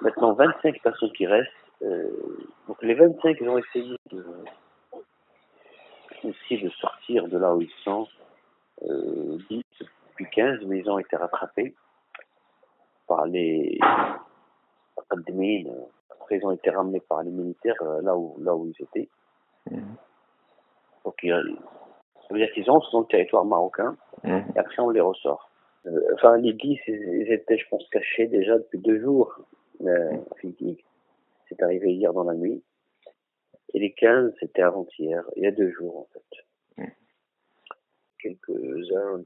maintenant 25 personnes qui restent. Donc les 25, ils ont essayé aussi de sortir de là où ils sont, 10, puis 15, mais ils ont été rattrapés par les admins. Après, ils ont été ramenés par les militaires là où ils étaient. Donc, ça veut dire qu'ils sont sur le territoire marocain, et après, on les ressort. Enfin, les 10, ils étaient, je pense, cachés déjà depuis 2 jours. Physique. C'est arrivé hier dans la nuit. Et les 15, c'était avant-hier, il y a 2 jours, en fait. Quelques-uns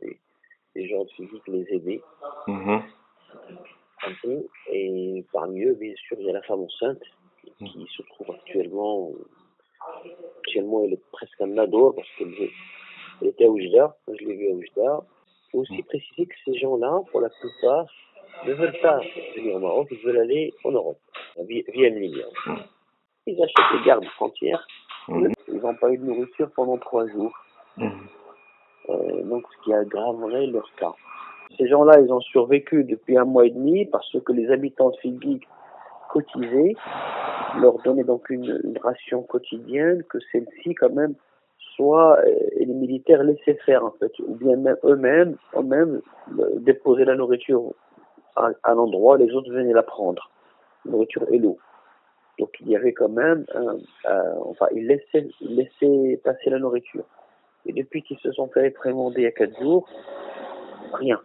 des gens de physique les aidaient. Un peu. Et parmi eux, bien sûr, il y a la femme enceinte qui se trouve actuellement, elle est presque un ado parce qu'elle était à Oujda. Je l'ai vue à Oujda. Il faut aussi préciser que ces gens-là, pour la plupart, ne veulent pas venir au Maroc, ils veulent aller en Europe, via une ligne. Ils achètent des gardes frontières, ils n'ont pas eu de nourriture pendant 3 jours. Donc, ce qui aggraverait leur cas. Ces gens-là, ils ont survécu depuis 1 mois et demi parce que les habitants de Figuig cotisaient, leur donnaient donc une ration quotidienne, que celle-ci, quand même, soit et les militaires laissaient faire, en fait, ou bien même eux-mêmes déposaient la nourriture à l'endroit, les autres venaient la prendre, la nourriture et l'eau. Donc il y avait quand même, ils laissaient passer la nourriture. Et depuis qu'ils se sont fait réprimander il y a 4 jours, rien.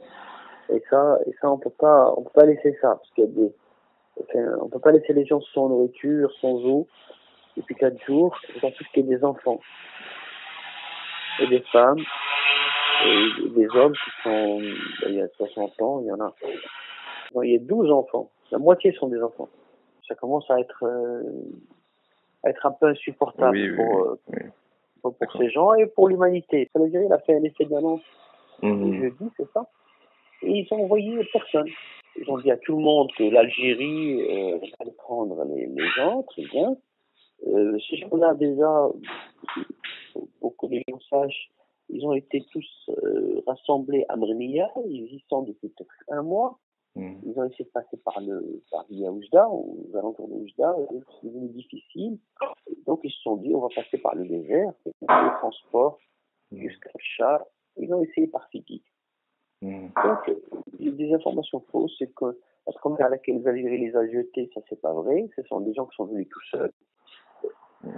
Et ça, on peut pas laisser ça, parce qu'il y a on peut pas laisser les gens sans nourriture, sans eau, depuis 4 jours, d'autant plus qu'il y a des enfants, et des femmes, et des hommes qui sont, il y a 60 ans, il y a 12 enfants, la moitié sont des enfants. Ça commence à être un peu insupportable pour ces gens et pour l'humanité. Ça veut dire qu'il a fait un effet d'annonce le jeudi, c'est ça? Et ils ont envoyé personne. Ils ont dit à tout le monde que l'Algérie allait prendre les gens, très bien. Ces gens-là, déjà, pour que les gens sachent, ils ont été tous rassemblés à Mremia, ils y sont depuis peut-être 1 mois. Ils ont essayé de passer par via Oujda, aux alentours de Oujda, c'est devenu difficile. Donc ils se sont dit, on va passer par le désert, le transport jusqu'à Char. Ils ont essayé par Figuig. Donc, il y a des informations fausses, c'est que la première à laquelle l'Algérie les a jetés, ça c'est pas vrai, ce sont des gens qui sont venus tout seuls. De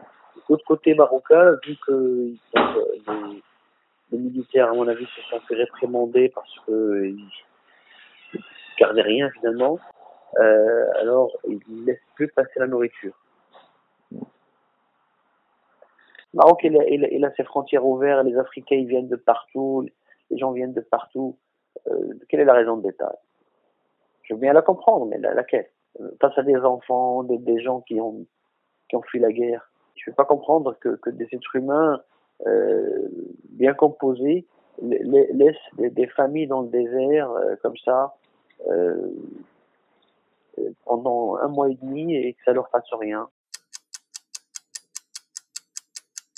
l'autre côté marocain, vu que les militaires, à mon avis, se sont fait réprimander parce qu'ils ne gardaient rien finalement, alors ils ne laissent plus passer la nourriture. Le Maroc, il a ses frontières ouvertes, les Africains ils viennent de partout, les gens viennent de partout. Quelle est la raison de l'État? Je veux bien la comprendre, mais laquelle? Face à des enfants, des gens qui ont fui la guerre. Je ne peux pas comprendre que des êtres humains bien composés laissent des familles dans le désert comme ça pendant 1 mois et demi et que ça leur fasse rien.